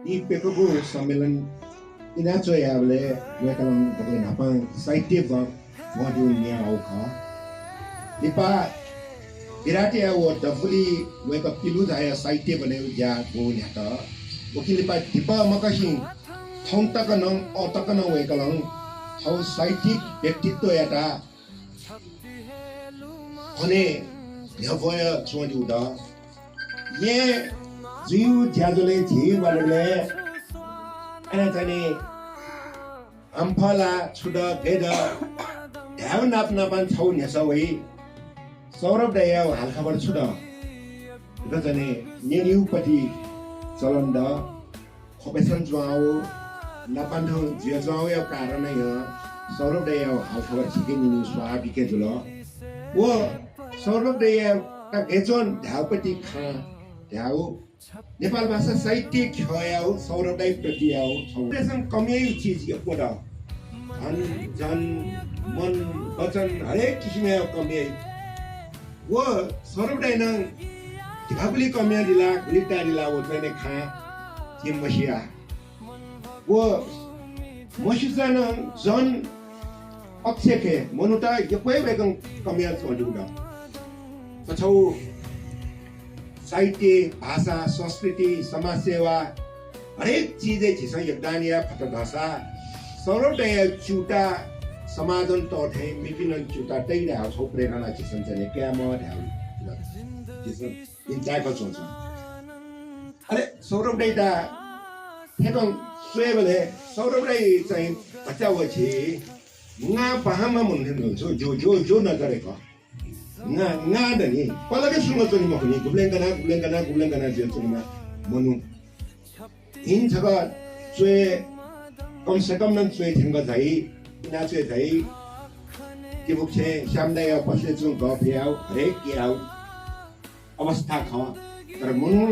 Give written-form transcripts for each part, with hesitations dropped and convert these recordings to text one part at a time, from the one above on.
이 백업부 सम्मेलन इनाचो याबले वेकलम बगे नापाङ साहित्य मोड्युल न्या आउखा लिपा इराटे वो डफुली वेक पिलु जाया साहित्य बने या गो न्याता ओकि लिपा दिपा मकासिङ थौं तक न अ तक न वेकलम हौ साहित्यिक व्यक्तित्व याता भने यभय छोडिउदा ये जिउ ज्याजले झि वाले ana tani amphala chuda geda dhau nap napan chau nyasa wai saurab daya hal khabar chuda ita tani neniu pati chalanda khopesan jwao napan thong jia jwao ya karana ya saurab daya hal khabar chike nini swa bike julo wo saurab daya ka gejon dhau pati kha dhau Nepal भाषा साहित्य खयाउ सौरभदाई प्रतियाउ छौरेसम कमियाई चीज यो कोडा जन मन वचन हरेक किसिमको कमियाई वो सौरभदाई न दिभाबुली कमिया दिला गुलिटा दिला वो चाहिँ खा के मसिया वो मसिसन जन अक्षेके मनुता यपै बेगम कमिया छोडिउडा पछौ साहित्य भाषा संस्कृति समाज सेवा हरेक चीजें जिसमें योगदान या फटभाषा सौरभदय चुटा समाजन तौथे विभिन्न चुटा तै रहा छौ प्रेरणा जिसन चाहिँ क्या म ढाउ जिसन इन्चाइ को सोच अरे सौरभदय ता हेतन स्वेबले सौरभदय चाहिँ बच्चा वछि nga pahama mun जो नगरेको nga dani palagi sunga toni mo ni gublengana je toni monu in jaga chue कम से कम नन चुए थंगा जाई ना चुए जाई के बुछे शामदा या पछे छु गफियाउ हरेक कियाउ अवस्था ख तर मनु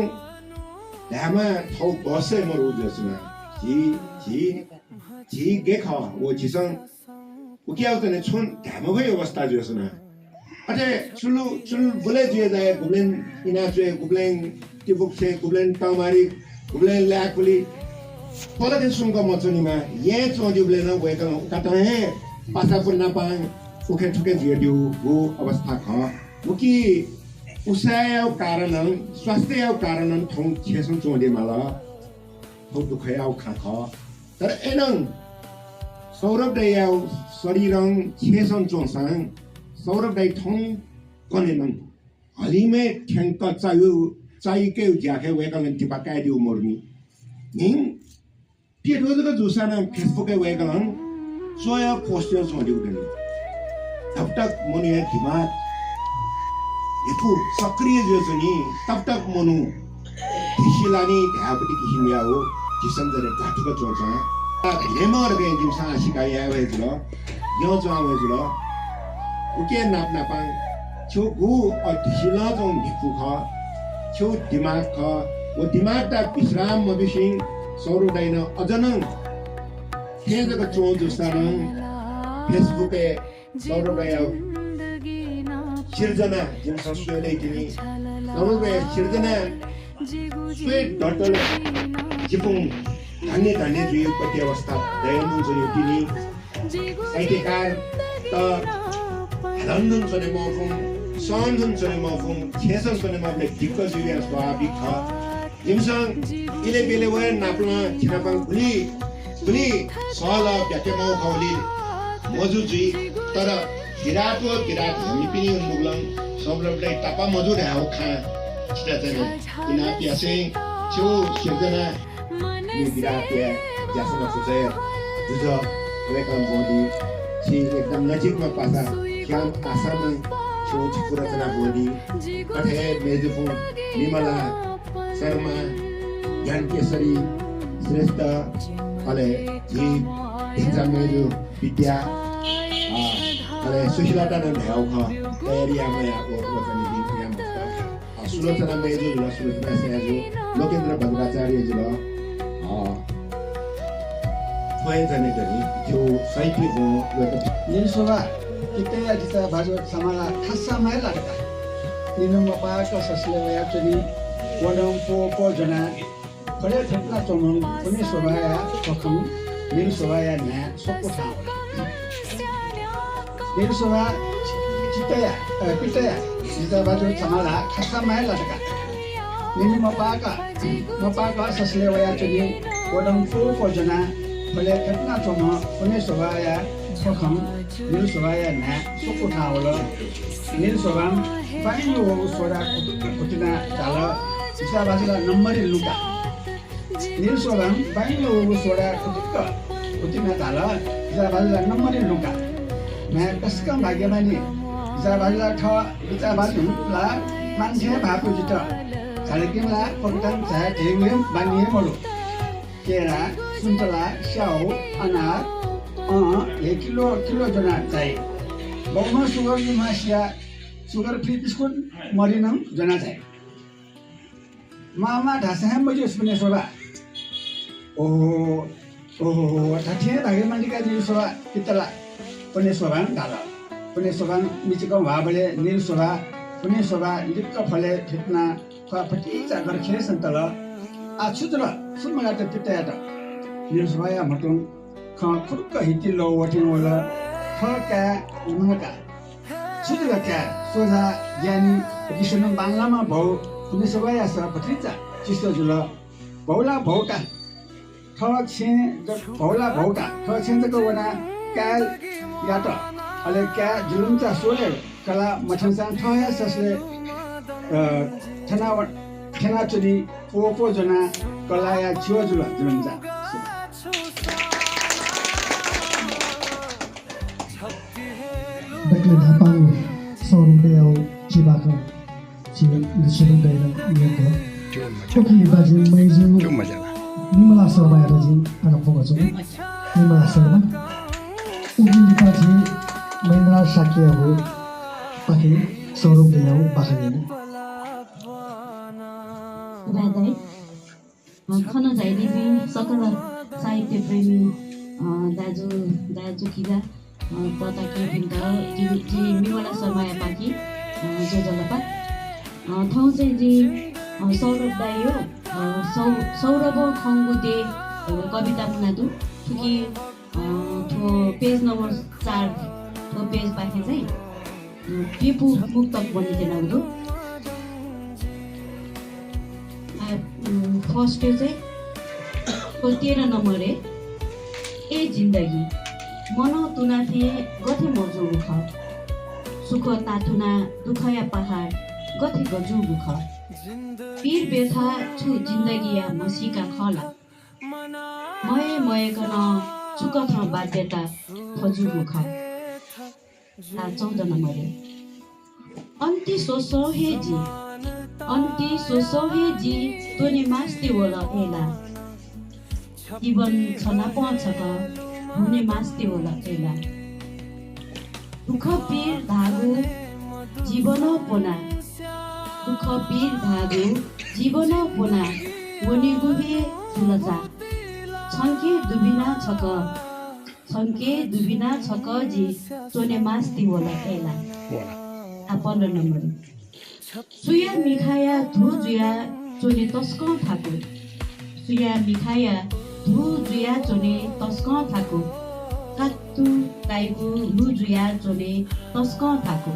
धामा थौ बसे मरु जसमा जी गे ख वो जिसन उकियाउ तने छुन धामा भई अवस्था जसना अटे चुल बुले जुए जाए गुब्लेन इना जुए गुब्लेन के बुछे गुब्लेन तामारी गुब्लेन लाकुली पलके सुंगा मचनीमा ये चोजुब्ले न वेकन कता है पासापुर न पाङ उखे ठुके जियो वो अवस्था ख मुकी उसाय कारण स्वास्थ्य कारण थौ छेसु चोदे माला थौ दुखयाउ खाख तर एनङ सौरभ दयाउ शरीरङ छेसन चोंसाङ सौरभ दय थौ कनेनङ हलिमे ठ्याङ्क चाइके ज्याखे वेकन टिपाकाइ दिउ मोर्मी निङ के रोजको जुसाना फेसबुक वेगन सोया पोस्टर छोडिउ गनी तब तक मनुया दिमाग यफु सक्रिय जोसनी तब तक मनु दिशिलानी ढापटी किसिमिया हो जिसन जरे घाटुको चोचा लेमर गए जिमसा सिकाया वेजलो यो जो वेजलो उके नाप नापाङ छो गु अ दिशिला जो निफु ख छो दिमाग ख वो दिमाग ता विश्राम मबिसिङ सौरभदाइन अजनङ फेजको चोन जुस्तानङ फेसबुके सौरभदाय सिर्जना जुन संस्कृति तिनी सौरभदाय सिर्जना स्वेट डटल जिपुङ धन्य जुयो पति अवस्था दयनु जुयो तिनी साहित्यकार त लन्डन सने मफुङ सन्जन सने मफुङ छेसन सने मफुङ दिक्क जुया स्वाभाविक ख जिमसँग इले बेले वे नाप्ला छिनापाङ गुली सला ब्याकेमा खौली मजुजी तर विराट हामी पनि मुगलङ सौरभलाई टापा मजुर हाउ खा छिटा चाहिँ इना प्यासे छौ सिर्जना नि विराट या जसमा सुझे जुज वेकम बोडी छि एकदम नजिकमा पासा श्याम आसाम छौ पुरातना बोडी कथे मेजुफु निमला शर्मा ज्ञान केसरी श्रेष्ठ अले जी हिजामेजु विद्या अले सुशीलाटा न भ्याउ ख तयारीमा याको वचन दिन या मस्त सुलोचना मेजु ल सुलोचना सेजु लोकेन्द्र भद्राचार्य जुल खोय जने गनी जो साहित्य हो निसोला किते अजिता भाजपा समाला खासा माय लागता निनु मपाका ससले याचनी वडम पो जना फले फेप्ना चोमङ पुने सोभाया पखम नील सोभाया न्या सोको ठाउँ नील सोभा चितया पितया जिता बाजु समाला खासा माया लटका निमी मपाका ससले वया चुनि कोडम फो जना फले फेप्ना चोमङ पुने सोभाया पखम नील सोभाया न्या सोको ठाउँ ल नील सोभाम पाइलो सोरा कुटिना चाल जिता बाजुला नम्बरी लुका नील सोभाम पाइलो सोरा कुटिना चाल जिता बाजुला नम्बरी लुका मैं कसका भाग्यमानी जिता बाजुला ठ जिता बाजुला मान्छे भापु जित झालेकिमला पकटन छाया ढेगले बानिए मलो केरा सुन्तला स्याउ अनार एक किलो जना चाहिए बहुमा सुगर मासिया सुगर फ्री बिस्कुट मरिनम जना चाहिए मामा ढासा बजे सुने सोभा ओहो ठाठिए भागे मालिका नील सोभा कितला पुने सोभा ढाला पुने सोभा मिचिको भाबले नील सोभा पुने सोभा लिक्क फले फिट्ना फटी चागर खे सन्तल आछुद्र सुमगाट पिटायाट नील सोभा मटुङ ख खुर्क हिति लो वटिङ वला ख का उनका छुद्र क्या सोझा ज्ञानी विष्णु बाङ्लामा भौ पुने सोभा स पत्रिचा चिस्तो जुल भौला भौका ठ छे भौला भौका ठ छेन्जको वना काल याट अले क्या जुलुमचा सोले कला मछन्सान ठया ससले ठना चुनी पोपो जना कलाया छियो जुल जुलुमचा Dakle Dhapang Sorundeo Chibaka Chibak Dayla Yoko Choki Bajin Maizu Nimala Sarva Rajin Anapogazo Nimala Sarva Ugi Dipati Maindra Shakyahu Paki Sorundeo Bakayin Radai Khana Zaidiji Sakala Sahitya Premi Daju Kida तथा के भिन्दा जी मिवाला शर्मा पाकी जो जलपा ठाउँ चाहिँ जी सौरभ दाई हो सौरभ खङ्गुदे कविता मुनादु ठुकी ठो page number 4 ठो पेज पाखे चाहिँ पिपु मुक्तक बनिदिन हुँदो फर्स्ट चाहिँ 13 नम्बर ए जिन्दगी मनो तुना थिए गथे मजु बुख सुख तातुना दुखया पहाड गथे गजु बुख पीर बेथा छु जिन्दगिया मसीका खला मय कन चुक थ बाध्यता खजु बुख 14 नम्बर अन्ति सोसो हे जी तोनी मास्ति होला एला जीवन छना पछ क हुने मास्ति होला एला दुख पीर धागो जीवन पोना वनि गुहे फुलजा छन्के दुबिना छक जी तोने मास्ति होला एला 15 नम्बर सुया मिखाया धु जुया चोने तस्क थाको कातु काइगु लुजुया चोने तस्क थाको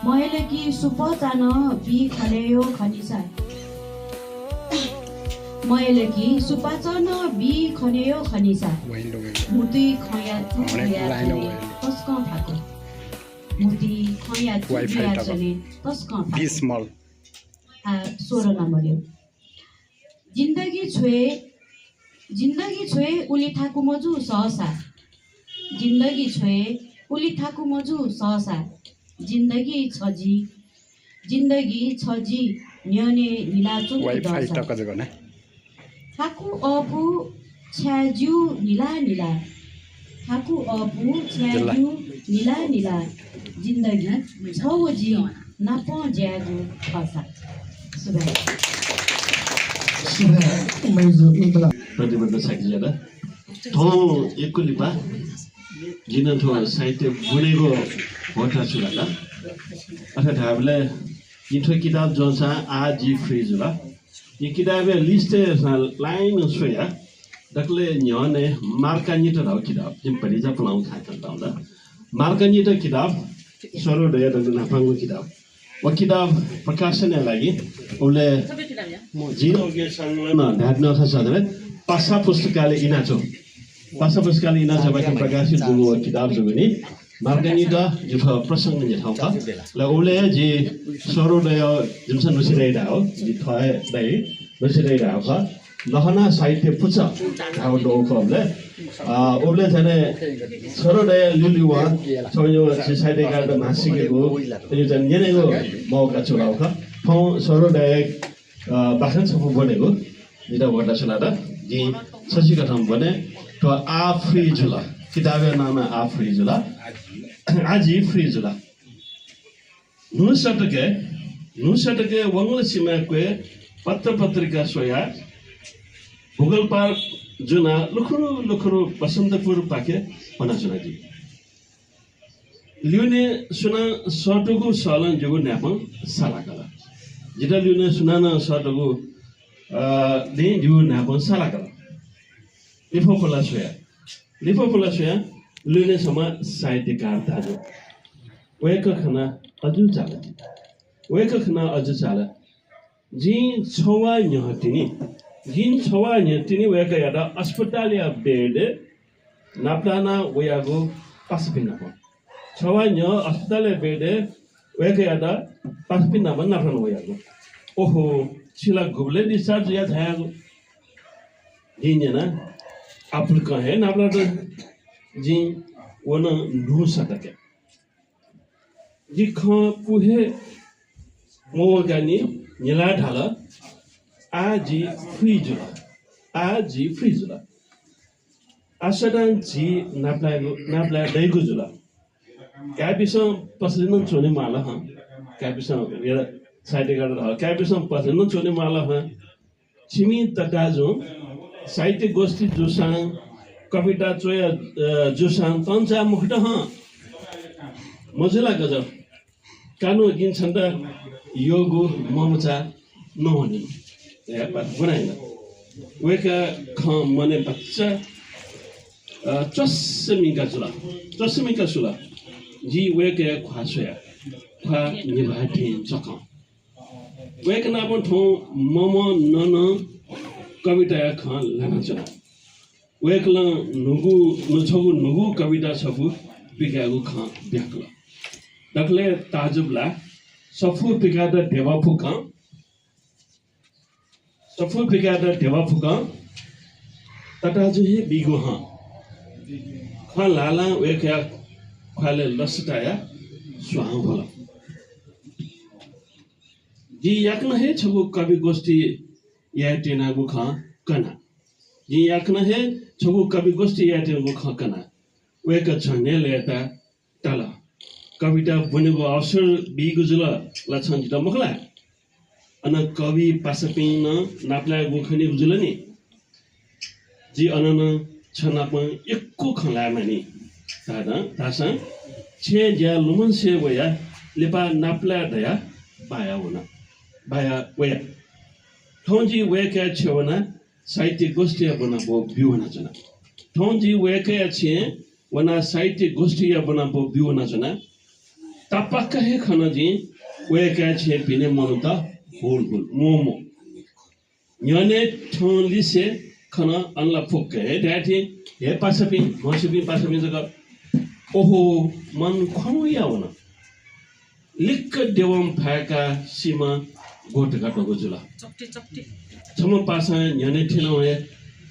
मैले कि सुपचान बि खनेयो खनिसा मुति खया तस्क थाको मुति खया जुया चोने तस्क थाको 16 नम्बर जिन्दगी छोए उली थाकु मजु सहसा जिन्दगी छजी न्यने निलाचु थाकु अबु छ्याजु निला जिन्दगी छौजी नाप ज्यागु खसा प्रतिबद्ध साकिज्यादा थो एकको लिपा जिन थो साहित्य बुनेको होटा छुला अर्थात् हामीले इन्थो किताब जोसा आजी फ्रिज होला 이 किताबे लिस्टे लाइन सोया दकले न्योने मार्कानिटा राव किताब जिम परिजा पलाउ खातन ताउला मार्कानिटा किताब सरो दया दन नाफांगु किताब व किताब प्रकाशनले लागि उले जिरोगे संलग्न धाड्न खसादले पासा पुस्तकालय इनाचो बाकी प्रकाशित हुनु किताब जुगनी मार्कानिटा जुफ प्रसंग नि ठाउँका ल उले जी सरो दया जिमसन नसिरहेदा हो जी थय दai नसिरहेदा हो लहना साहित्य पुछ हाउ डो खबले ओले जने सरोदय लिलिवा छयो साहित्यकार त मासिकेको त्यो जन नेनेको मौका चुलाउका फौ सरोदय बाखन सफु बनेको निता वटा चलादा जी सजिक ठाउँ बने तो आ फ्री जुला किताबे नाम आ फ्री जुला आजी फ्री जुला नुसटके वंगल सीमाको पत्र पत्रिका सोया भूगोल पार्क जुना लुखुरु बसन्तपुर पाके पना जुना जी ल्युने सुना सटुगु सलन जुगु न्यापन सालाकला जिता ल्युने सुना न सटुगु दे जुगु न्यापन सालाकला लिफोफला सोया ल्युने समा साहित्यकार दाजु वेक खना अजु चाला जी छवा न्यहतिनी जिन छवा न्यहतिनी वेक यादा अस्पतालिया बेड नाप्लाना वयागो पासपिना को छवा न्य अस्पतालिया बेड वेक यादा पासपिना मन नाप्लाना वयागो ओहो छिला गुबले डिस्चार्ज या थायागो जिन्याना आपुल कहे नाप्ला त जी वन नु सटके जी ख पुहे मोगानी निला ढाला आजी फ्रिजुला आसदान जी नाप्ला दैगु जुला क्याबिसम पसलिन चोने माला ह क्याबिसम या साहित्यकार ह क्याबिसम पसलिन चोने माला ह छिमी तकाजो साहित्य गोष्ठी जुसाङ कविता चोया जुसाङ तन्चा मुखट ह मजुला गजब कानु जिन छन्द योगु ममचा नहुने बनाएन वेका ख मने बच्चा चस्मिका सुला जी वेके ख्वासोया ख्वा निभाथे चक वेक नापन ठौ मम नन कविता ख लाना चला वेक ल नुगु कविता छफु पिकागु ख ब्याकल दखले ताजुबला सफु पिकादा देवा फुका तटाजु हे बिगो ह ख लाला वेका खाले लसटाया स्वाहा भला जी याकन हे छगु कवि गोष्ठी या टेनागु ख कना जी याकन हे छगु कवि गोष्ठी या टेनागु ख कना वेका छने लेता तला कविता बनेको अवसर बिगुजुला लछन जिता मखला अन कवि पासपिन नाप्ला गुखनी गुजुला नि जी अनन छनाप एकको खला मानी तासा छे ज्या लुमन से वया लेपा नाप्ला दया बाया वया ठौजी वेका छेवना साहित्य गोष्ठी बना बो बिवना जना ठौजी वेका छे वना साहित्य गोष्ठी बना बो बिवना जना तापक्का हे खनजी वेका छे पिने मनुता हुल मोमो न्यने ठोलिसे खन अनला फुक्के ड्याठी हे पासपि जगा ओहो मन खुया हुन लिक्क देवम फाका सीमा गोट गाटको जुला चप्टी छम पासा न्यने ठिन हे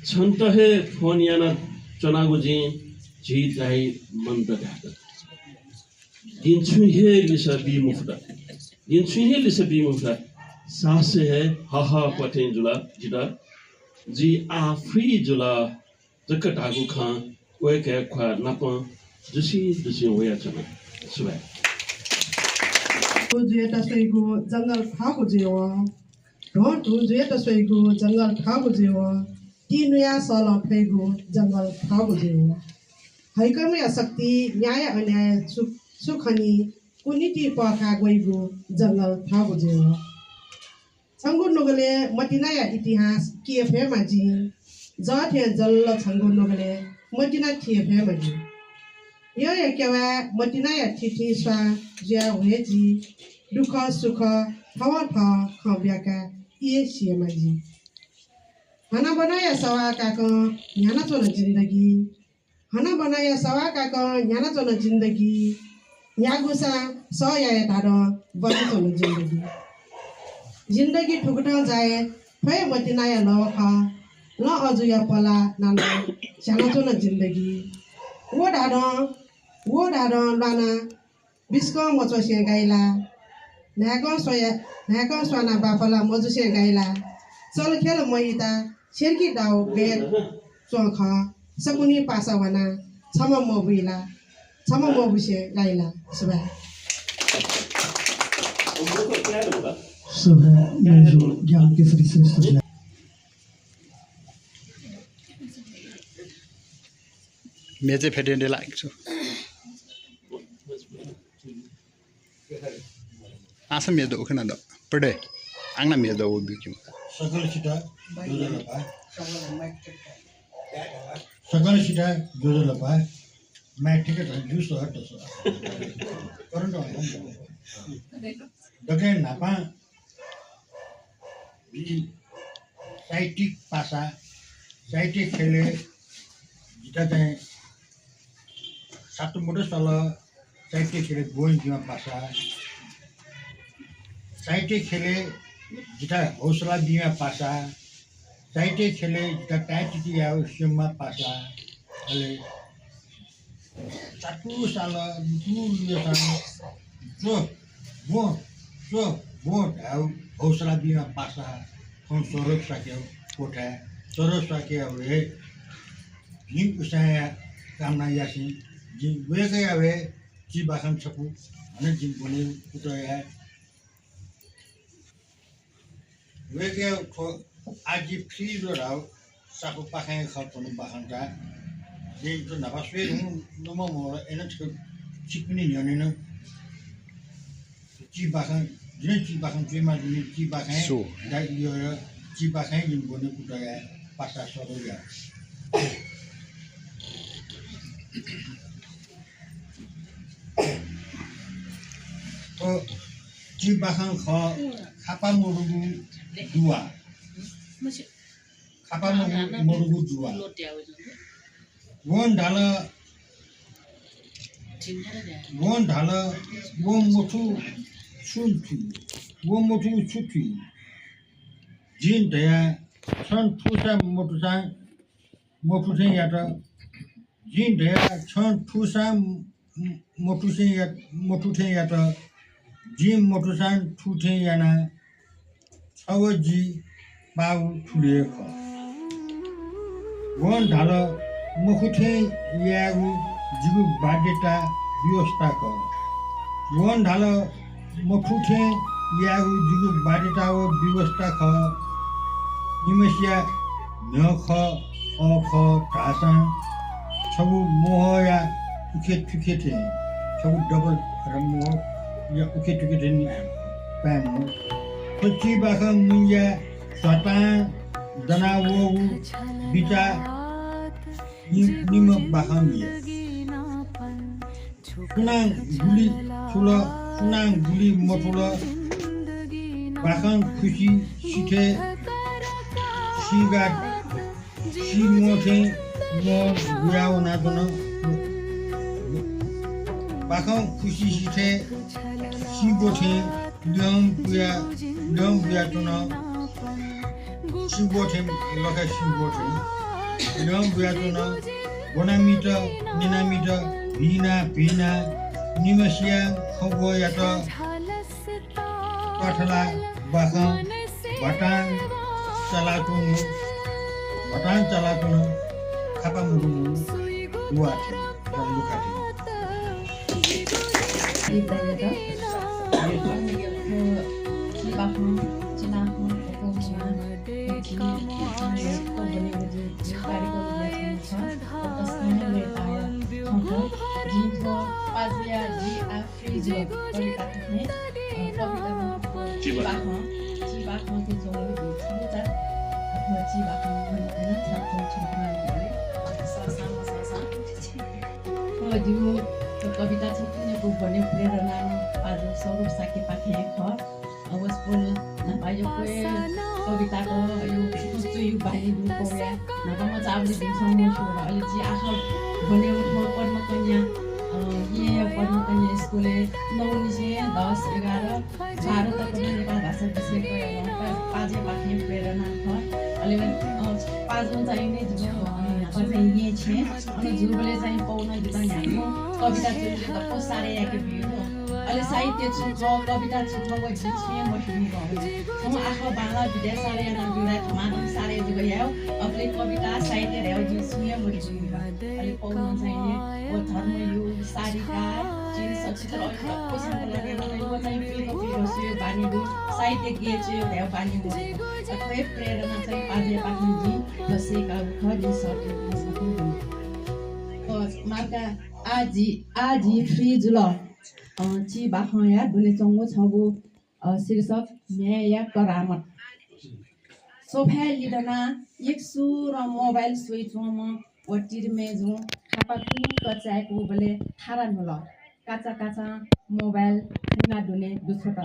छन्त हे फोन याना चनागु जी दाइ मन त ढाक दिन्छु हे लिसा बिमुफ्ता सासे है हा पटेन जुला जिदा जी आ फ्री जुला जकटागु खा ओए के खा नप जुसी ओया चना सुबे तो जेटा सैगु जंगल खागु जेवा तो जेटा सैगु जंगल खागु जेवा तिनुया सल फैगु जंगल खागु जेवा हैकमे शक्ति न्याय अन्याय सुखनी कुनीति पखा गइगु जंगल खागु जेवा छंगु नगले मटिनाया इतिहास KFA माजी जाथे जल्ल छंगु नगले मटिना KFA माजी यो एकेवा मटिनाया थिथि स्वा ज्या वेजी दुख सुख थावा था खब्याका ये सिए माजी हना बनाया सवा काको न्याना चोन जिंदगी हना बनाया सवा काको न्याना चोन जिंदगी न्यागुसा सया तारो बनि चोन जिंदगी ठुकटा जाए फै मटिनाया लवखा ल अजुया पला नाना साना चोन जिंदगी वो डाडो लाना बिस्को मचोसे गाइला न्याको स्वाना बाफला मजुसे गाइला चल खेल महिता शेरकी दाउ बेर चोख सकुनी पासावना छम मबुसे गाइला सुबा सभा मेजो ज्ञान केसरी श्रेष्ठ मेजे फेडेन्डे लाग्छु आसा मेजो उखना द पढे आंगना मेजो उबिक्यु सकल सिटा जोजलपा मैट्रिक जुस हट्छ करन्ट दके नापा साइटिक पासा साइटिक खेले जिता चाहिँ सातो मोटो सल साइटिक खेले गोइन जिमा पासा साइटिक खेले जिता हौसला दिमा पासा साइटिक खेले जिता टाइटिटी आयो सिममा पासा अहिले चाटु साल दुलियो साल जो हौसला दिमा पासा हम स्वरूप सक्यो कोठा स्वरूप सक्यो वे हिम उसाया कामना यासी जी वेगै आवे जी बाखन छपु अनि जिन बोले उतया वेगै आज फ्री राव साको पाखाय खपनु बाखनका जे जो नबासवे नमो मोला एन चिकनी न्यनेन जी बाखन जिन जी बाखन जेमा जिन जी बाखाय दा यो जी बाखाय जिन बोले उतया पासा सरोया तो जी बाखान खापा मुरुगु दुआ खापा मुरुगु दुआ वन ढाला वो मोठु सुन्थु वो मोठु छुथु जिन दया सन ठुसा मोठु चाहिँ या त जिन दया छन ठुसा मोठु चाहिँ या त जिम मोटुसान ठुठे याना छवजी बाउ ठुले ख वन ढाल मुखुठे यागु जिगु बाध्यता व्यवस्था क वन ढाल मुखुठे यागु जिगु बाध्यता व्यवस्था ख निमसिया न ख अ ख ढासा छगु मोहया ठुखे थे छगु डबल रमो या उके टुके देनी पैमो तो ची बाखा मुंजा स्वता दनावो बिचा निम बाखा मिया सुनांग गुली मोटुला बाखा खुशी सीथे सीगा सी मोथे मो गुयाव ना दोनो बाखा खुशी सीथे सिगोथे ल्यम बुया तुना सिगोथे लगा सिगोथे ल्यम बुया तुना गोनामिटा निनामिटा भिना निमसिया खगो याता कठला बाखा भटान चलातुनु खापा मुगुनु दुआथे लुकाथे कविता छपुनेको भन्ने प्रेरणा आज स्वरूप साके पाखे ख अवस बोल नपायो कविताको यो कस्तो यो बानी दुको या नगम चावले दिन्छौँ छ अलि जी आखा भन्ने उठो पढ्न कन्या ये पढ्न कन्या स्कुलले 9 निसे 10 11 12 तक नेपाल भाषा विषयको पाजे पाखे प्रेरणा ख अलि पाँचौं चाहिने चाहिँ ये छे अनि जुबले चाहिँ पाउन दिँदा यहाँ कविता चाहिँ त सारे याके बियो अहिले साहित्य छु कविता छु को छिए मसिनी भयो हम आखो बांग्ला विद्या सारे याना बिरा खमान सारे जुग याओ अफले कविता साहित्य रेउ जि छिए मसिनी अहिले पाउन चाहिने ओ धर्म यो सारिका जिन सचित्र अहिले कोसँग लागेन यो चाहिँ फिल्मको फिलोसफी बानी दु साहित्य के चाहिँ रेउ बानी दु सबै प्रेरणा चाहिँ पाजे पाखिन जी बसेका खरि सके मार्का आजी फ्रिज ल ची बाखया दुले चंगो छगो शीर्षक मेया करामत सोफा लिडना एकसु र मोबाइल स्विचम वटिर मेजु खापा कुन कचाएको बले थारा नल काचा काचा मोबाइल ठुंगा दुने दुछोट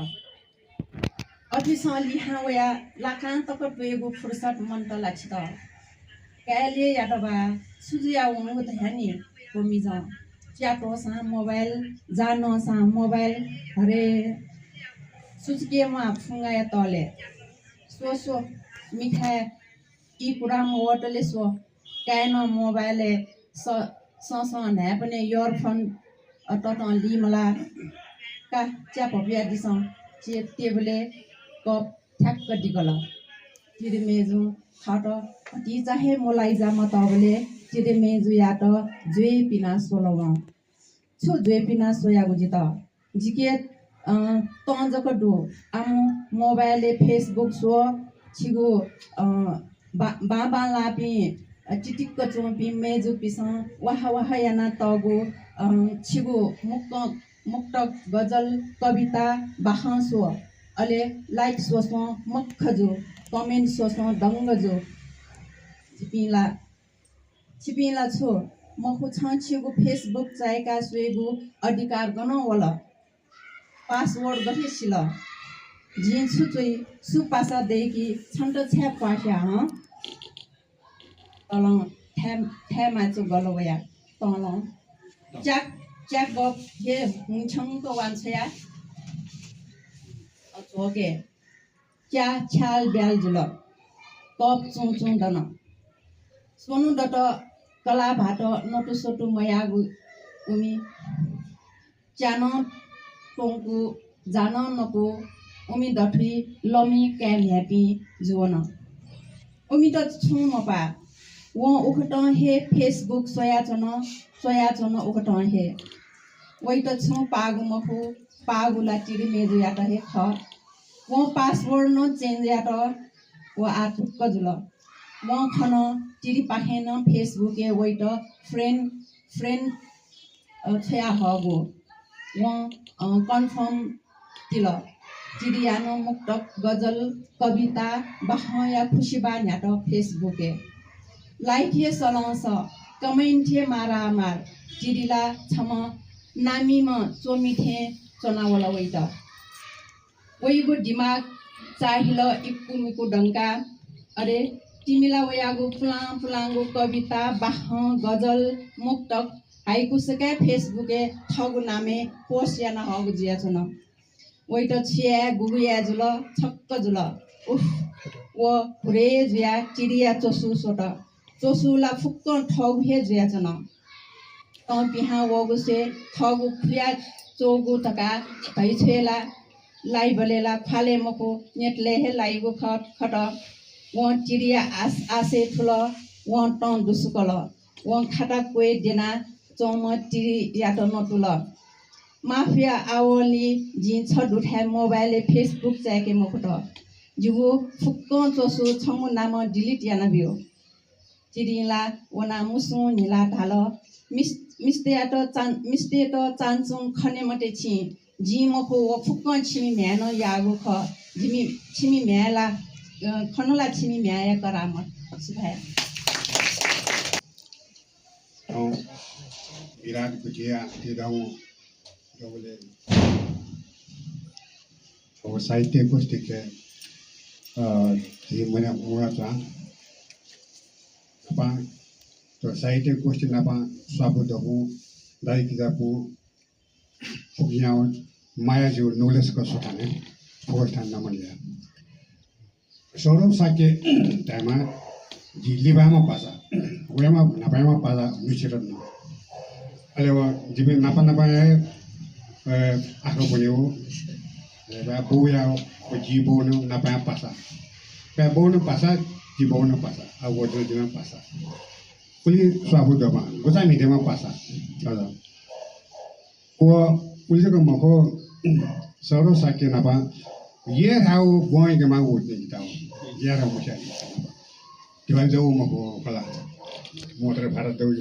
अफिस लिहा वया लाखान तक पेगो फुर्सत मन त लाग्छ त काले याटबा सुजिया वंगो त हानि कोमी जा च्याटो सा मोबाइल जानो सा मोबाइल हरे सुचके मा फुंगा या तले सो मिठा ई कुरा मोटले सो काइन मोबाइल स ने पनि इयरफोन अटट लिमला का च्याप बिया दिसौ चे टेबले कप ठ्याक्क दिगला तिरे मेजु खाटो ती चाहे मोलाई जा म तबले तिरे मेजु या त जुए पिना सोलवा छु जुए पिना सोया गुजी त जिके तंजक दो आम मोबाइल फेसबुक सो छिगो बाबा लापी चिटिक्क चोपी मेजु पिस वाह याना तगो छिगो मुक्त गजल कविता बाहसो अले लाइक सोसो मखजो कमेन्ट सोसो दंगजो छिपिला छु मखु छिगो फेसबुक चाहेका सुएगो अधिकार गन वला पासवर्ड गथे सिल जिन सुचोइ सुपासा देकी छन्ट छ्याप पाख्या ह तल ठ्या माचो गलवया तल च्याक गप हे हुन्छंक वान्छया अचोके क्या छाल ब्याल जुल कप चुं दन सोनु दट कला भाट नटु सोटु मयागु उमी चान टोंकु जान नको उमी दठुई लमी क्याम ह्यापी जुवन उमी त छु मपा वो उखट हे फेसबुक सोया चन उखट हे वही त छु पागु मखु पागुला टिरी मेजु यात हे ख वो पासवर्ड न चेंज यात वो आ ठुक्क जुल म खन टिरी पाखेन फेसबुक ए वही त फ्रेंड छया हगो वो कन्फर्म तिल टिरियानो मुक्तक गजल कविता बाहया खुशीबा न्याट फेसबुक ए लाइक ये सलंस कमेंट ये मारा मार टिरिला छम नामी म चोमिथे चनावला वही त वहीको दिमाग चाहिल इक्कुमिको डंका अरे तिमीला वयागो फुलाङ्गो कविता बाह गजल मुक्तक हाइकु सके फेसबुके थगु नामे पोस्ट याना हगु जिया छन वही त छिया गुगुया जुल छक्क जुल उफ वो पुरे जिया चिडिया चोसु सोट चोसुला फुक्क ठगु हे जिया छन त पिहा वगु से थगु खुया चोगु तका भइ छेला लाई बलेला फाले मको नेटले हे लाइगो खट वो चिडिया आसे ठुल वो टन दुसुकल वो खाता कोइ देना चौम टिरी यात नटुल माफिया आवली जी छड उठा मोबाइल फेसबुक चाके मखुट जुगु फुक्क चोसु छमु नाम डिलिट याना बियो चिडिला वना मुसु निला ढाल मिस्ते त चान्चुङ खने मटे छि जी मखु वो फुक्क छिमी म्यान यागु ख जिमी छिमी म्याला खनला छिमी म्याया करामत सुभाया विराट कुचिया तिदाऊ जोले और साहित्य गोष्ठी के ये मैंने हुआ था apa to saite goष्ठी napa swabu dobu dai kidapu fugyao maya jo knowledge ko sotane goष्ठान namanya Saurabh साके टाइममा लिबामा पासा वेमा नपामा पासा मिचरन अहिले जिबे नपाए आखो बन्यो बा बोया को जीवोन नपाए पासा बा बोन पासा जीवोन पासा अब वजन दिन पासा पुलि स्वाबु दमा गोजा मिदेमा पासा हजुर को पुलिको मको सौरभ साके नपा ये थाउ बोय के मा उठ्ने ताउ यार मुख्य दिवान जाऊ मको कला मोटर भारत दौ यो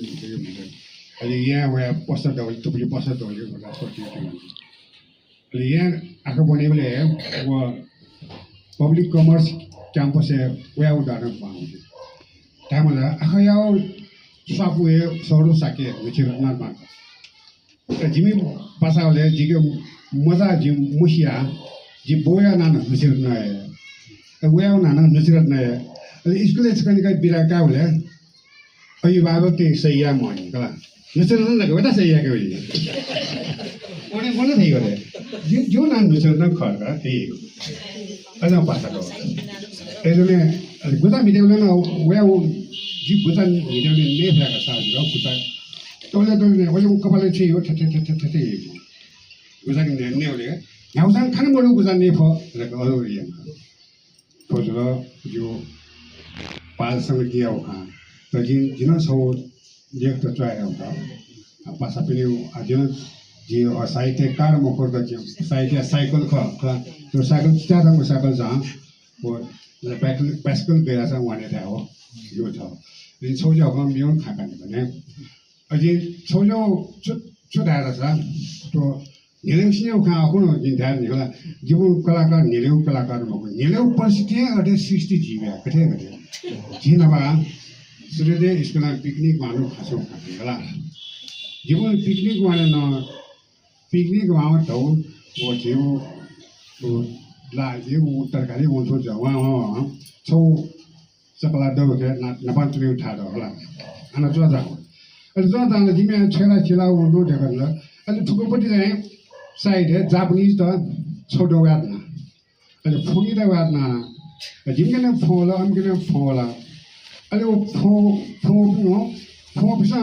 अहिले यहाँ वया पस्ता दौ तुपली पस्ता दौ यो भला सोच्यो अहिले यहाँ आको बनेले वो पब्लिक कमर्स क्याम्पस वया उदाहरण पाउँछ तामला आखो याउ स्वापुए सौरो साके मिचिर नर्मा जिमी पासाले जिगे मजा जिम मुसिया जी बोया नाना नुसिर नए वेया नाना नुसिर नए अहिले स्कुलले चाहिँ कहिले बिराका होला अयो बाबा त्यो सैया मनि कला नुसिर न लगे वता सैया के होली ओने कोन થઈ गरे जो नाम नुसिर न खर्का त्यही अझ पासा गयो त्यसले गुता मिडेले न वेया जी गुता मिडेले ने भएका साथ र गुता तोले ओले कपाले चाहिँ हो ठठठठठठे गुता के ने ओले याउसान खाने बडो गुजा ने फ र अरु रिया फोजो जो पाल संग किया हो त जिन सौ लेख त चाहे हो पासा पनि अजिन जे साहित्य कार मकोर द साहित्य साइकल ख त्यो साइकल चारको साइकल जा वो पैस्कल गएर चाहिँ वाने था हो यो छ नि छोजो हम मियोन खाकाने भने अझै छोजो छुटाएर छ त्यो निलेउ सिनेउ खा आफ्नो जिन्दार निला जीवन कलाकार निलेउ कलाकार मको निलेउ परिस्थिति अटे 60 जीव्या कथे गरे जिनबा सुरेदे स्कुलमा पिकनिक मानु खासो खाला जीवन पिकनिक माने न पिकनिक माउ त वो जेउ तो ला जेउ तरकारी वन्थो जवा छौ सकला दब के नपान तुले उठा दो होला अन जो जा अहिले जो जान जिमे छेला छेला वन्थो देखला अहिले ठुकोपट्टि चाहिँ साइड है जापानीज त छोटो वाद ना अहिले फोगी द वाद ना जिमके फोला हमके फोला अहिले वो फो बिसा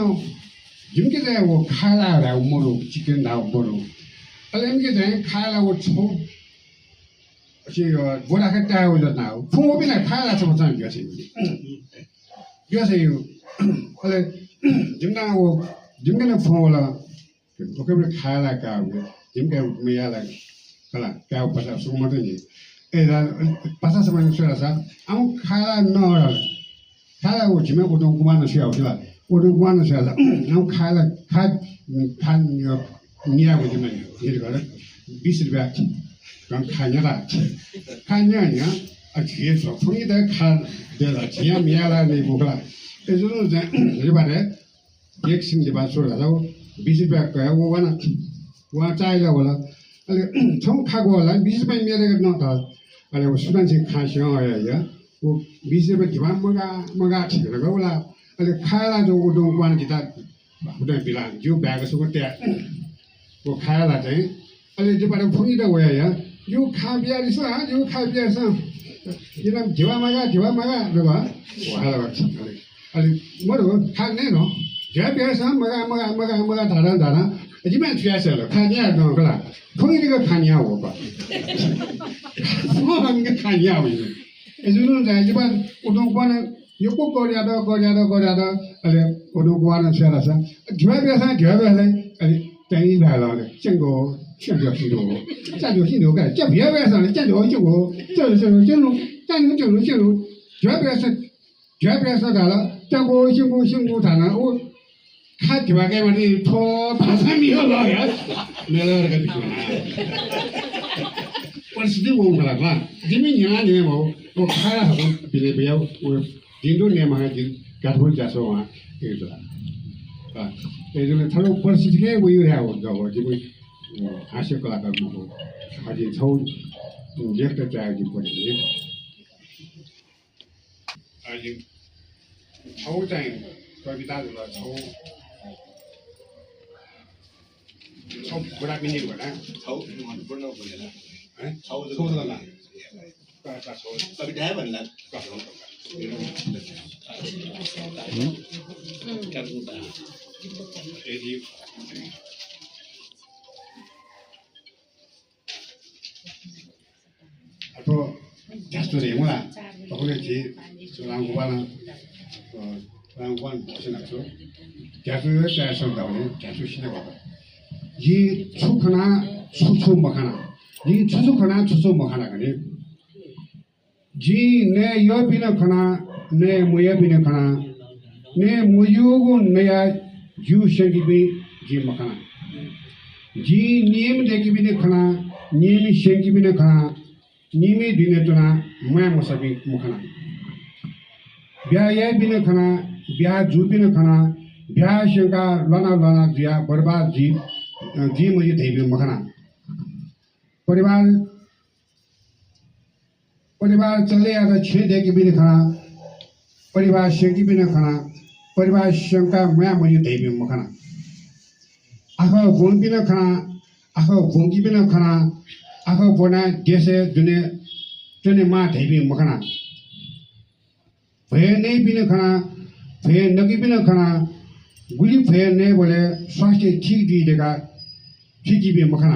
जिमके चाहिँ वो खाला रा मोरो चिकन दा मोरो अहिले हमके चाहिँ खाला वो छो चाहिँ बोला के टाउ जता हो फो बिना खाला छ बच्चा गसे गसे यो अहिले जिमके फोला ओके खाला का जिमके मेयाला कला क्या पता सुमत नि ए पासा समय सुरा सा आउ खाला न खाला वो जिमे उदों कुमान से आउला उदों कुमान से आला आउ खाला खा निया वो जिमे ये गरे 20 रुपया kan खाने ला खाने या अच्छे सो फुनी दे खा दे ला जिया मेयाला ने बोला ए जो जे बारे एक सिम जे बात सुरा सा 20 रुपया का वो वाना वहाँ चाहिए होला अहिले छौँ खाएको होला 20 रुपैयाँ मेरेको न त अहिले वो सुदान चाहिँ खासँग आयो या वो 20 रुपैयाँ घिमा मगा ठिकेर होला अहिले खाएला जो उडों पान किता उडों बिला जो ब्याग सुको त्या वो खाएला चाहिँ अहिले जो बारे फुनी त होया या यो खा बिया रिस यो खा बिया छ किन घिवा मगा र भा वहाला गर्छ अहिले मरो खाने न घिवा बिया छ मगा धारा जिमा छुयाछ ल खानिया नगला फुनीको खानिया हो बा म हमके खानिया हो एजुनु जाय जिमा उदों पान यो को गरिया द अहिले उदों पान छेला छ घिवा बेसा अहिले त्यही भएला ले चंगो सिरो जाजो का जा बिया बेसा जाजो जिगो जाजो घिवा बेसा दाला जागो सिंगो थाना ओ खाद के माने थो भाषा मियो ल यार मेला का दिखना परिस्थिति वो मला जिमी न्या ने वो खाया हो बिले बिया वो जिन्दो नेमा जिन गाठबोल जासो वहाँ एक जोड़ा ये जो थलो परिस्थिति के वही रहा हो जब जब हास्य कलाकार मुझे आज छौ देखते चाहे जी पड़ेगी आज छौ चाहे कविता जो छौ बड़ा भी नहीं बना छौ महत्वपूर्ण बोलेला हैं छौ छौ तो ना कविता है बनला atau jatuh deh mula, pokoknya di rangkuan bosan aku, jatuh saya sedang ni jatuh sini apa, ini cukana cucu makana, ini cucu makana kan ni, ini ne yo bina kana, ne muya bina kana, ne muyugu ne ya jus sendiri ji makana, ji niem deki bina kana, niem sendiri bina kana. Nimi dine tuna maya musabi mukana. Biya ye bine khana, biya ju bine khana, biya shenka lana jiya barbaad ji मुझे देवी मखना परिवार चले आता छे they के भी नहीं खाना परिवार शेंकी भी नहीं खाना परिवार शंका मैं मुझे देवी मखना आखो गुण भी नहीं खाना आखो गुंगी भी नहीं खाना आखो बोना जैसे दुने माँ देवी मखना फेर नहीं भी नहीं खाना फेर नगी भी नहीं खाना गुली फेर नहीं बोले स्वास्थ्य ठीक दी देगा ठीक भी मखना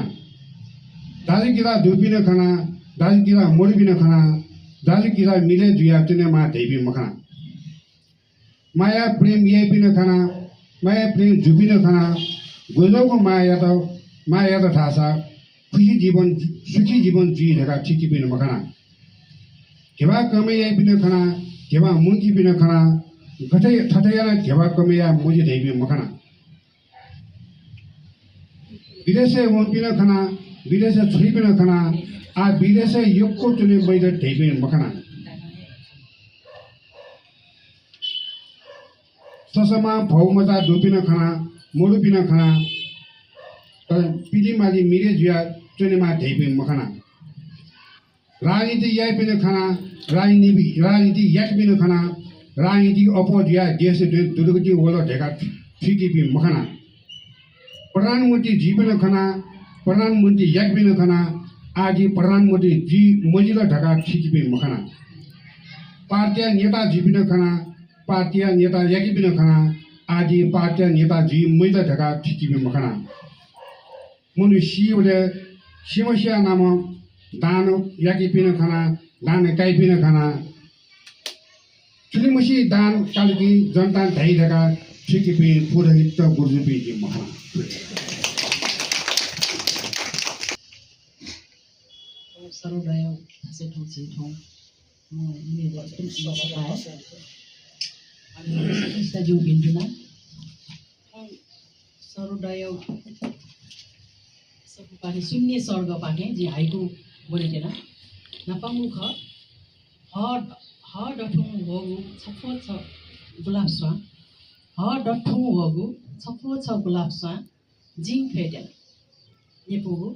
दादी किला दूध भी नहीं खाना दादी किला मोड़ भी नहीं खाना दादी किला मिले दुया तुने माँ देवी मखना माया प्रेम ये भी नहीं खाना माया प्रेम जू भी नहीं खाना गुजरों को माया तो ठासा खुशी जीवन सुखी जीवन जी देगा ठीक भी नहीं मखना केवा कमे ये भी नहीं खाना केवा मुंगी भी नहीं खाना गठे ठठेयाना केवा कमे या मुझे देवी मखना विदेश से वो भी नहीं खाना विदेश से छुरी भी नहीं खाना आ विदेश से युग को तुने मुझे देवी मखना ससमा भाव मजा दो भी नहीं खाना मोड़ू भी नहीं खाना पीली माली मिले जुआ तुने माँ देवी मखना राजनीति यह भी नहीं खाना राजनीति यक भी नहीं खाना राजनीति अपो दिया देश दुर्गति वाला देगा ठीक भी मखना प्रधानमंत्री जी भी नहीं खाना प्रधानमंत्री यक भी नहीं खाना आदि प्रधानमंत्री जी मजिला ढका ठीक भी मखना पार्टी नेता जी भी नहीं खाना पार्टी नेता यक भी नहीं खाना आदि पार्टी नेता जी मजिला ढका ठीक भी मखना मनुष्य वाले समस्या नाम दान यक भी नहीं खाना दान कई भी नहीं खाना चुली दान काल की जनता ढाई ढका ठीक भी पुरोहित गुरु भी जी मखना सर्वोदय से ठोची ठो मुझे तुम बता है इसका जो बिंदुना सर्वोदय सब पानी शून्य स्वर्ग पाके जी हाइको बोले ना नपामुख हर डठुङ होगु छप्पो छ गुलाब स्वा हर डठुङ होगु छप्पो छ गुलाब स्वा जिङ फेटेल ये पुगु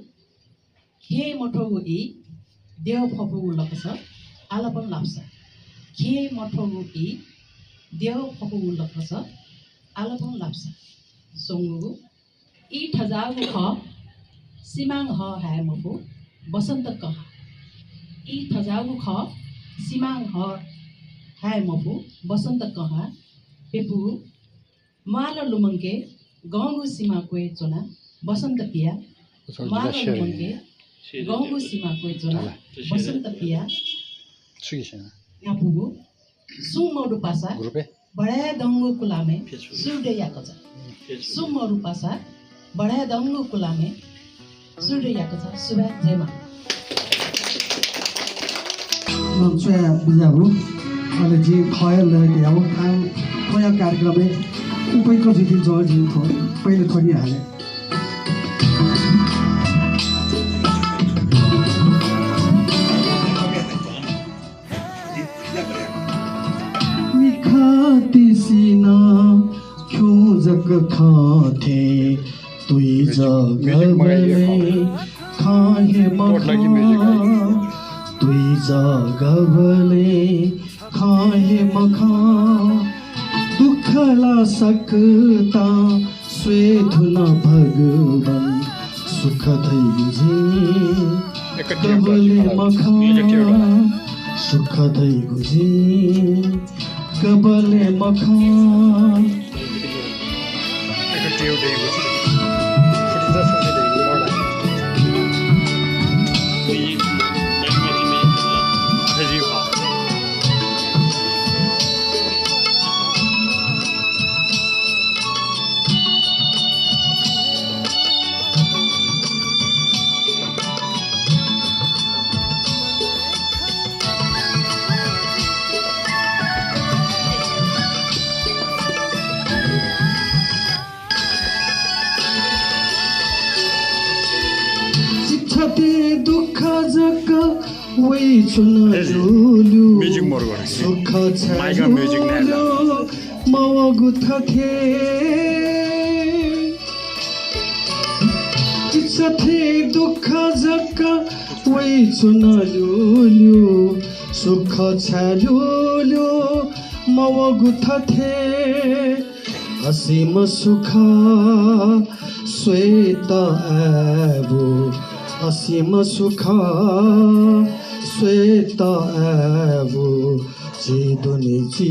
खे मठोगु ई देव फपुगु लक्स आलापन लाप्स खे मठोगु ई देव फपुगु लक्स आलापन लाप्स सोंगु ई ठजागु ख सिमाङ ह हाय मफु बसन्त कह ई ठजागु ख सिमाङ ह हाय मफु बसन्त कह पेपु माल लुमङ्के गाउँगु सीमा कोए चोना बसन्त पिया माल लुमङ्के गाउँगु सीमा कोए चोना बसन्त पिया यापुगु सुमरु पासा बढाया दङ्गु कुलामे सुर्दे याकछ सुमरु पासा बढाया दङ्गु कुलामे सुर्दे याकछ सुबा जयमा saya berjauh ada di kaya lagi yang kan kaya कार्यक्रम उपाय को जितिन जोड़ जिन को पहले थोड़ी हाले जग खाथे तुई जगले खाहे मखा तुई जगले खाहे मखा दुखला सकता स्वेधुन भगवन सुख धैजी कबले मखा सुख धैजी कबले मखा दुख जग वै चुन जोल्यो सुख छ्याल्यो मवगु थे इच्छथे दुख जग वै चुन जोल्यो सुख छ्याल्यो मवगु थे असीम सुख श्वेत आबो असीम सुख श्वेत आबो चेदुनी ची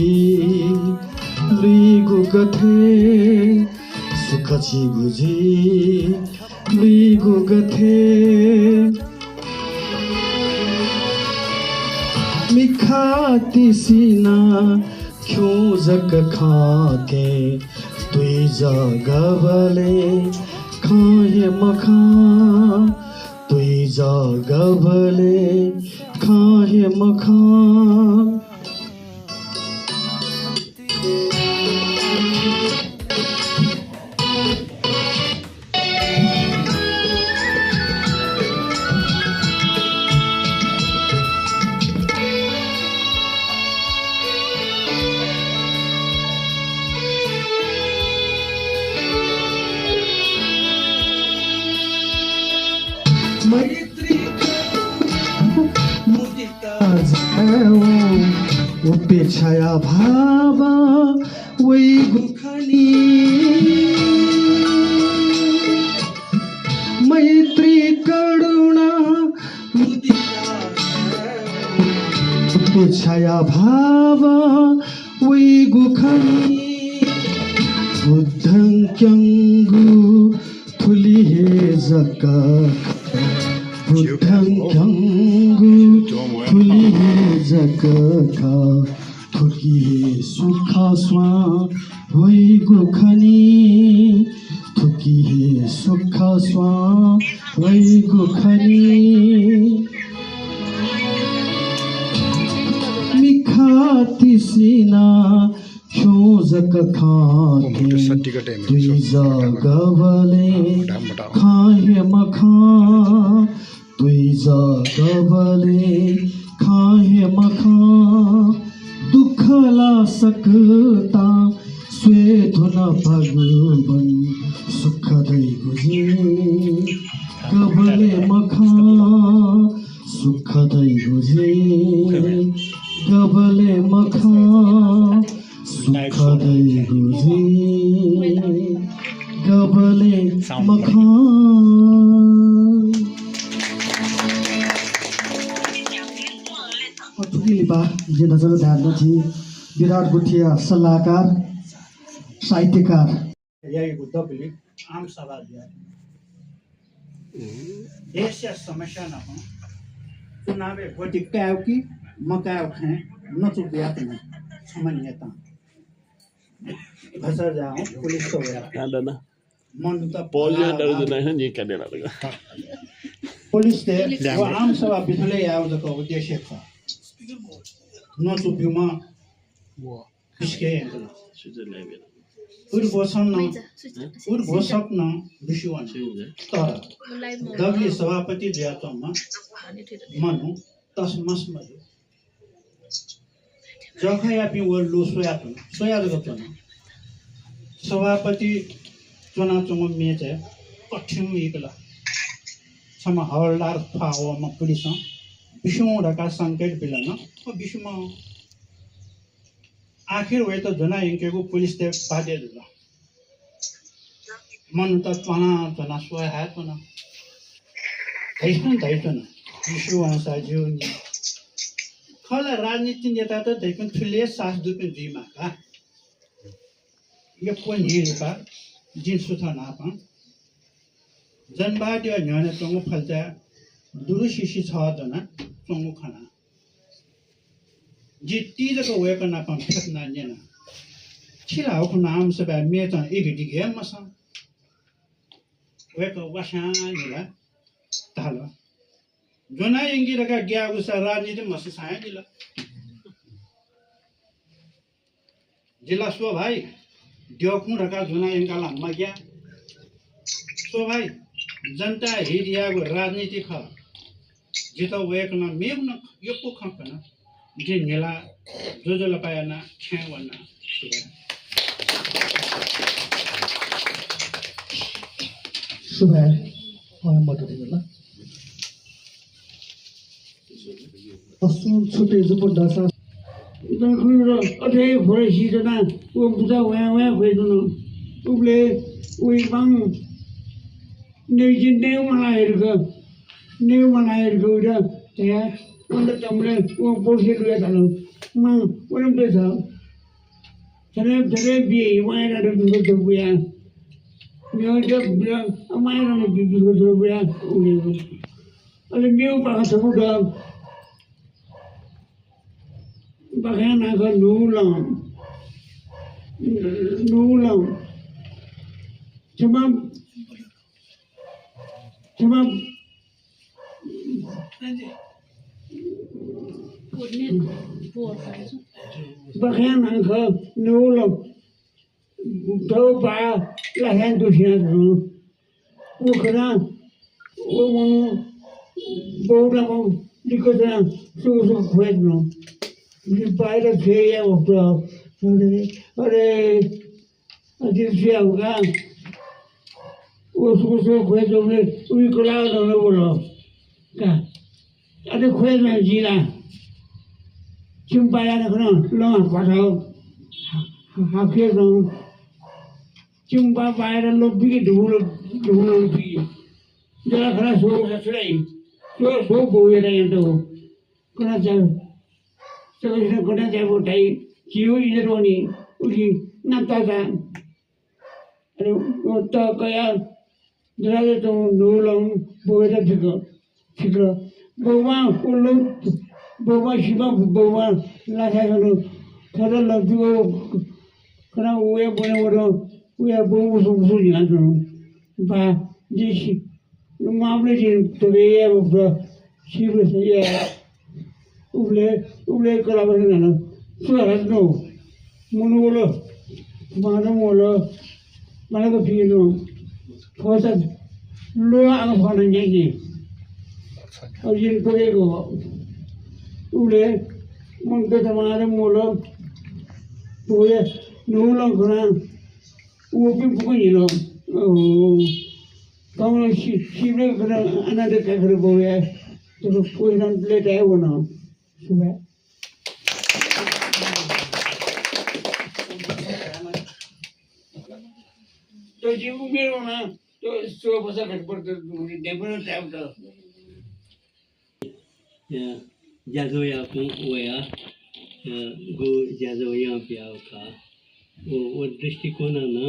लुइगु गथे सुख चिगुजी लुइगु गथे मिखाती सीना क्यों जग खाते तुई जगबले खाए मखा तुई जगबले खाए मखा मैत्री मुदिता उपेक्षाया भाव वै गुखानी मैत्री करुणा मुदिता उपेक्षाया भाव वै गुखानी बुद्धं क्यंगु थुली हे जका बुद्धं क्यंगु थुली हे जका थुकी सुख स्वा वै गुखनी थुकी सुख स्वा वै गुखनी मिखाती सीना क्यों जग खाते तुई जगबले खाए मखा तुई जगबले खाए मखा दुखला सकता स्वेधुन भगवन सुख दै गुजी कबले मखा सुख दै गुजी कबले मखा सुख दै गुजी कबले मखा लिपा जिन्दाजन ध्यानथि विराट गुठिया सल्लाहकार साहित्यकार यही दबली आम सभा दिया देश या समस्या न हो चुनावे भोटी कायो कि मकायो खाए न चुपिया त सामान्यता भसर जाओ पुलिस तो गया ना मन त पौलिया डर नहीं ये करने लगा पुलिस ते वो आम सभा बिथले आओ जको उद्देश्य था न चुपियुमा वो किसके उर्वोषक न विषुवन तर दगली सभापति ज्यातमा मनु तस्मस मजु जखया पि वर लो सोया जगत न सभापति चुनाव मेच है कठिन इकला सम हवलदार फावमा पुलिस विष्णु रका संकेत बिलन विष्णु आखिर वे तो जना इनके पुलिस ते बाजे दिला मन त तना सोया है तना धैसन विष्णु अंसा जीवन खला राजनीति नेता त धैकन ठुले सास दुपन जिमा का यो कोन हिलका जिन सुथा नापा जनबाद यो न्याने तंगु फलचा दुरु शिशि छ जना तंगु खाना जी तीजको वेक नापा फेतना नेना छिरा हो नाम सबा मेता एबिदि गेम मसा वेक वसा निला तालो जना इंगी रका गया उसा राजनीति मस साया निला जिला सो भाई द्योखु रका जना इंगा लामा गया सो भाई जनता हिरिया को राजनीति ख जितो वेक न मेउन यो को खकन जे नेला जो लपायना छेवना सुबह और मत दिला पसुन छुटे जुपन दासा दखुरो अथे भरे सिजना ओ बुजा वा भइदनु उले उइ बाङ नेजिन नेउ मलाइरको उडा त्या अन्त तमले ओ बोर्से लुया थालो म ओरम पे छ जरे बिए वाइरा र बिगो जबुया मेउ जब बिया अमाइरा न बिगो जबुया उले अले मेउ बाखा छ बुडा बाखा ना ग नुलम Cuma bagian angka nulung tahu bah lahan tu siapa tu, ukran, umunu, bauda mau dikatakan susu kuat no, di bayar saya waktu ada adik siapa kan. उसको खोए तो हमने उन्हीं को लाओ तो हमने बोलो क्या अरे खोए ना जीला चिंपाया रखना लोग पढ़ाओ हाफिज लोग चिंपा पाया लोग भी ढूंढो भी जरा खरा सो ससुराई सो बोले रहे हैं तो कौन सा वो टाइ क्यों इधर होनी उसी नाता था अरे वो तो क्या जरा तो नूलों बोले फिक्र बाबा उल्लू बाबा शिवा बाबा लाशा करो थोड़ा लगती वो करा हुए बोले बाबू सुबह जिला करो बा जिस मामले जी तो ये वो शिव से ये उबले करा बस ना सुधार नो मनु बोलो मानो को फिर लो फौसद लो आगे फौरन जाएगी और जिनको देखो उड़े मुंडे तमारे मोलो तो ये नूलों करा वो भी पुकनी लो कौन शिवने करा अनादे कैसे बोले तो कोई ना प्लेट है वो ना सुबह तो जीव मेरो ना तो सो बसा कट पर तो डेबल टाइप का जाजो या को वया गो जाजो या पिया का वो दृष्टिकोण ना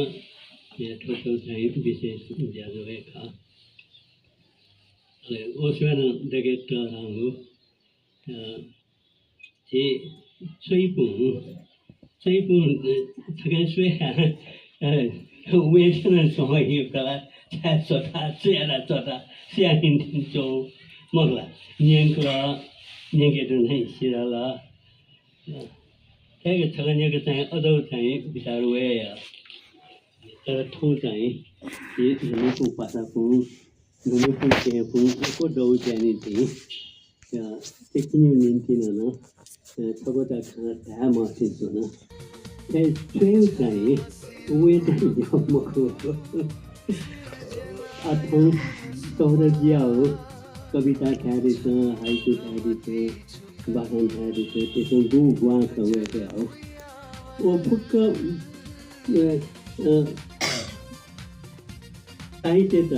ये थोड़ा सा विशेष जाजो है का अरे उसमें ना देखे तो रामु ये सहीपुर थकें सुए है वेस्टर्न समय कला चोटा सिया हिंदी जो मगला नियंके तो नहीं सिराला क्या थकन ये कहते हैं अदौ चाहिए बिचार हुए या तर थो चाहिए ये दोनों को पासा को दोनों को चाहिए को दो चाहिए थी या टेक्निक नीति ना सबका खाना टाइम आती तो ना ये चाहिए 왜 되냐 먹고 아통 서울지야오 कविता ठहरी से हाइकू ठहरी से भाषण ठहरी से त्यसो दु गुआ सवेते हो ओ फुक्क साहित्य त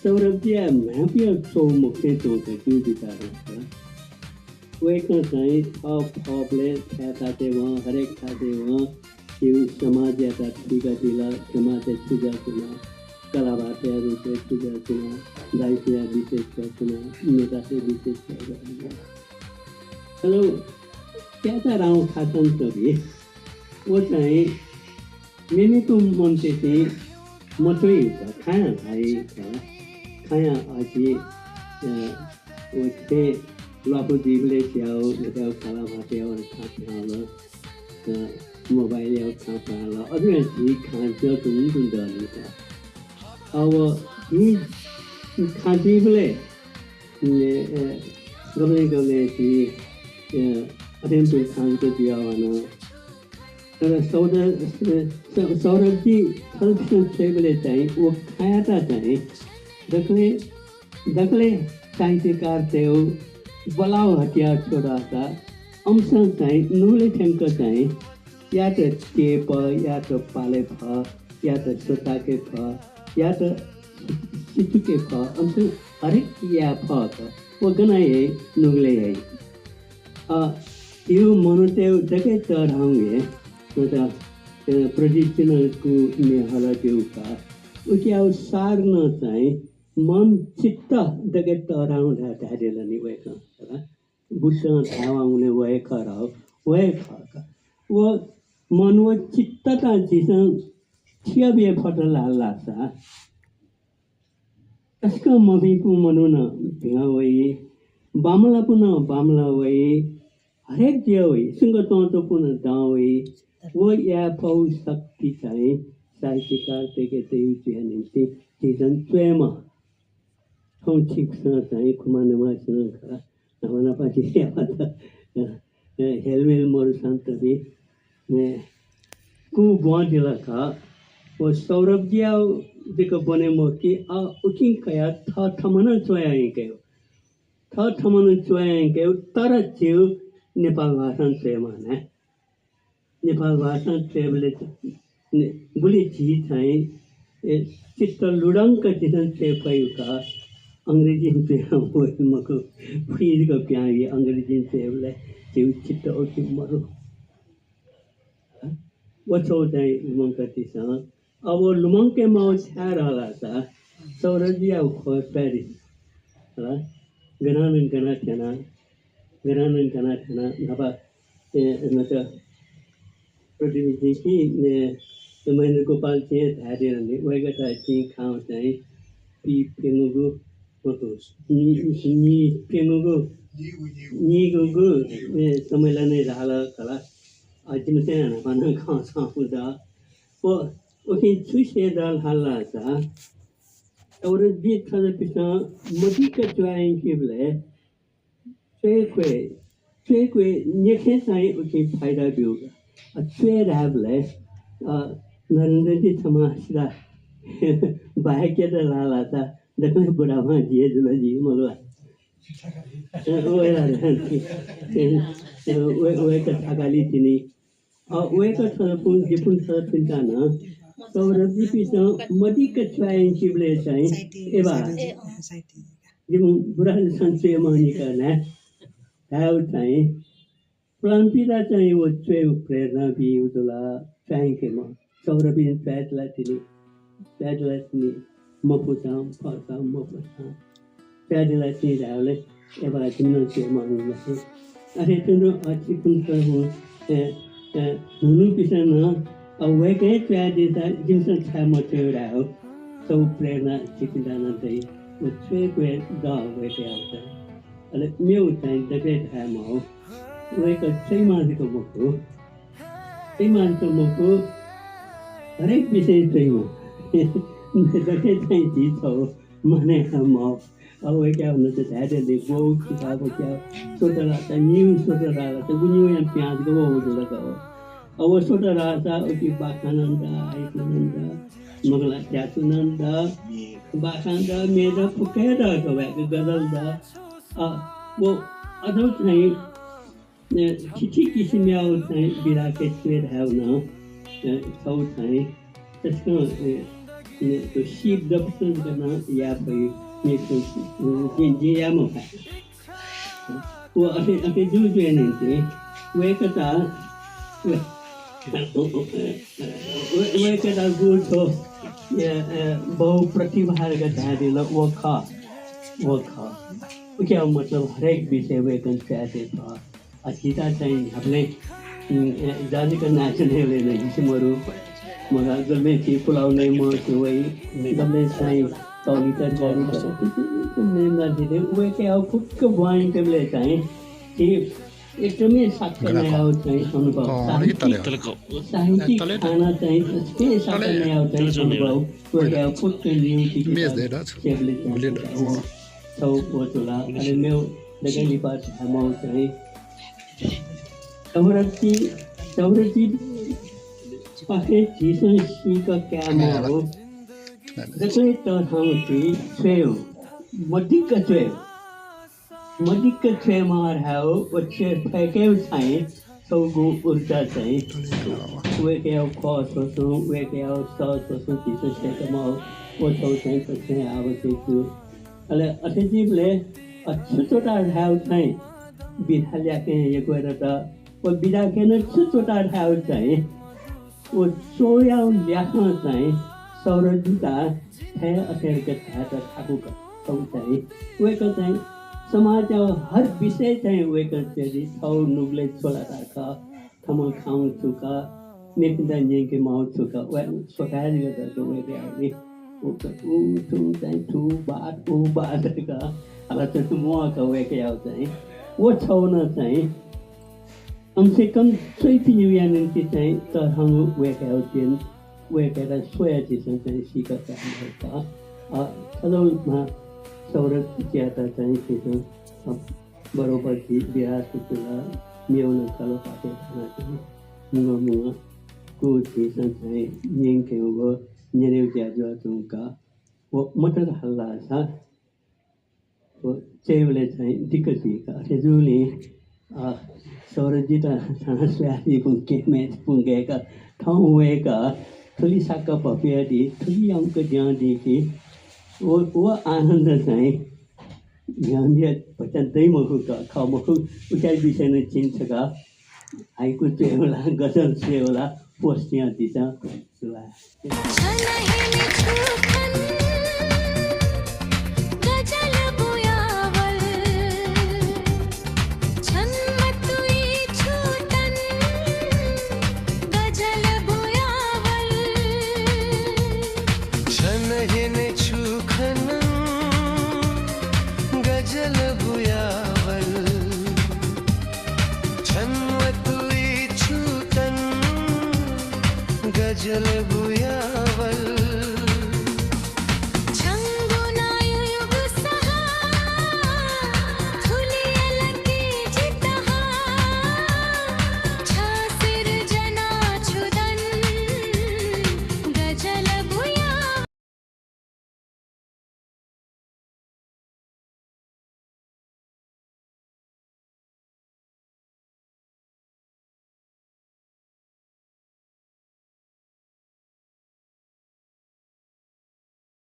सौरभजिया म्यापिया सौ मुक्ति चोके क्यू बिचारा वेक चाहिँ थपले ख्याताते वहाँ हरेक खाते वहाँ यो समाज या ठिका दिला समाज छुजा चुना कलाभाषाहरू चाहिँ पूजा चुना दाइसिया विशेष चुना नेता से विशेष हेलो क्या त राउँ खाछन् तभी वो चाहिँ मेमेको मान्छे चाहिँ मात्रै हुन्छ खाना खाए खाया अझै वो चाहिँ लापो जीवले स्याउ नेता कलाभाषाहरू खाना मोबाइल या खाना अझै खान्छ तुम अब ये खांसीबले गमले कि अत्यंत खांसी दिया वाना तर सौरभ जी थल्पन सेबले चाहिए वो खाया था चाहिए दखले साहित्यकार थे वो बलाव हथियार छोड़ा था अमसन चाहिए नूले ठेंक चाहिए या तो केप या तो पाले फ या तो सोता के फ या तो शिशु के फ हमसे हरेक या फ वो गना है नुगले है यो मनुतेव जगह चढ़ाऊंगे मतलब प्रदीप्तिन को में हला के ऊपर उसके सार न चाहे मन चित्त जगह चढ़ाऊं ढाढे लनी वह का बुद्ध थावाउने वह खराब वह खा वो मन वो चित्त ता जिसन थिया भी फटल लाला सा इसका मभी को मनो न भिंगा वही बामला पुना बामला वही हरेक दिया वही सिंगर तो पुना दाव वही वो या पाउ शक्ति चाहे साहित्यकार तेके तेयु चिया निम्ति जिसन स्वयं हम ठीक सा चाहे कुमार नमा सुन करा नमना पाची या पता हेलमेल मोर शांत भी ने को बुआ दिला का वो सौरभ जी आओ देखो बने मोकी आ उकिंग कया था थमन चोयाई के तर चिउ नेपाल भाषा से माने नेपाल भाषा से बोले बुली चीज चाहिँ चित्त लुडंक चितन से पयुका अंग्रेजी से हम मको फ्रीज को प्यारी अंग्रेजी से बोले चिउ चित्त ओकी मरो वो छो चाहिँ लुमंग करती सा अब वो लुमंग के माउ छा रहा था सौरभ जी आओ खो पेरिस हाँ गनानन गना थे ना नबा मतलब प्रतिनिधि की ने महेंद्र गोपाल के धारे रहने वही का था कि खाओ चाहिए पी पेंगुगु मतलब नी पेंगुगु नी गुगु ने सम्मेलन रहा कला आज में से ना पाना खाओ साहु दा वो ओके चुसे दाल हल्ला सा और भी था पिछला मधी का चुआएं के बले चुए नेके साई ओके फायदा भी होगा चुए राबले नरेंद्र जी समाजला बाहर के तो लाला था देखो बुरा वहाँ जी जुला जी मलवा वो का गाली थी नहीं और वो का थोड़ा जिपुन थोड़ा पिंटा ना तो रजी पिछला मधी का चुआएं के बले चाहिए एबा जिपुन बुरा संचय मानी करना है चाहिए प्लान पिता चाहिए वो चुए प्रेरणा भी उतला चाहिए के मां सौरभीन पैदलातिनी मपुसाम फासाम मपुसाम पैदलातिनी रावले एबा जिमनो के मानु लसे अरे तुनो अच्छी कुंतर हो नुनु पिसना अवे के पैदिसा जिमसन छा मते राव सब प्रेरणा चिकिदाना दे वो चुए के दा वे के आवता अले मेउ चाहिँ दके थामा वे का सही मानको मको सही मानको मको हरेक विषय चाहिँ हो दके चाहिँ चीज हो माने हम अब वे क्या होना चाहिए ऐसे देखो किताब क्या सोचला था न्यूज़ सोचला था वो न्यूज़ यहाँ प्याज को वो बोल रहा था अब छोटा राजा उति बाखानन्द आइकुनन्द मगला त्याकुनन्द बाखान्द मेरा फुकेर भएको गदल्द वो अझ चाहिँ छिठी किसिम्याउ चाहिँ बिराके छुएर हाउन छौ चाहिँ त्यसको त्यो सिप दप्सन गर्न या भयो मेरो जिया म वो असे जो नहीं वे कथा गुड हो बहु प्रतिभा का वो खा क्या मतलब हरेक विषय वे चाहते था अचिता चाहिए हमने जाने का नाचने वाले किसिमहरू मगर जम्मै के फुलाउने म त्यो वही जम्मै चाहिँ तौलिता जाने वे के अब फुक्क वाइन टेबले चाहिँ कि एकदमै साक्कै नयाँ चाहिँ अनुभव साहित्यिक खाना चाहिँ के साक्कै नयाँ चाहिँ अनुभव वे के अब फुक्क टेबले छौ बोतुला अनि मेरो लगेली पास हम चाहिँ चौरची पाखे जीसन सीका क्या मारो जैसे तो हम की छेव मदिक छे मार है वो छे फेंके उठाए तो गो ऊर्जा चाहिए वे के अब कॉस हो वे के अब सॉस हो जीसन से कमाओ वो तो चाहिए तो चाहिए आवश्यक तो अले अच्छे जीव ले अच्छे छोटा है उठाए बिहार जाके ये कोई रहता वो बिना के न छोटा है उठाए वो सोया ल्याख्न चाहिँ सौरजुता है अखेरका थाहा थाकुका चाहिँ वेको चाहिँ समाज हर विषय चाहिँ वेको चाहिँ छौ नुगले छोला राख थम खाउँ छुका नेपिदा नेके माउ छुका वे सोकाज गर्दा वेको आउने ऊ चाहिँ ठु बात ऊ बात का अला चाहिँ मोका वेको आउ चाहिँ वो छौ न चाहिँ कम से कम सोइपी निम्ति चाहिँ तर हम वेक आउटिन वेकेर सोया चिसो चाहिँ सिकता हुन्छ सदौमा सौरभ ज्यादा चाहिँ चिसो बरोबर बिहा सुतुला मेउन कलो पाके खाना चाहिँ मुगा को चिसो चाहिँ नेङके हो नेरेउ ज्याजो तुङका वो मटर हल्ला छ वो चेवले चाहिँ दिक्कत जुले सौरजिता सांस्कृति पुंगेका ठाउँ वेका ठुली साका भपियादी ठुली अंक ज्ञान देखि वो आनन्द चाहिँ ज्ञानले पचन्तै मखुका खाउ मखु उचाइ विषय नै चिन्छका आइको चेवला गजल चेवला पोस्टिया दिसा सुला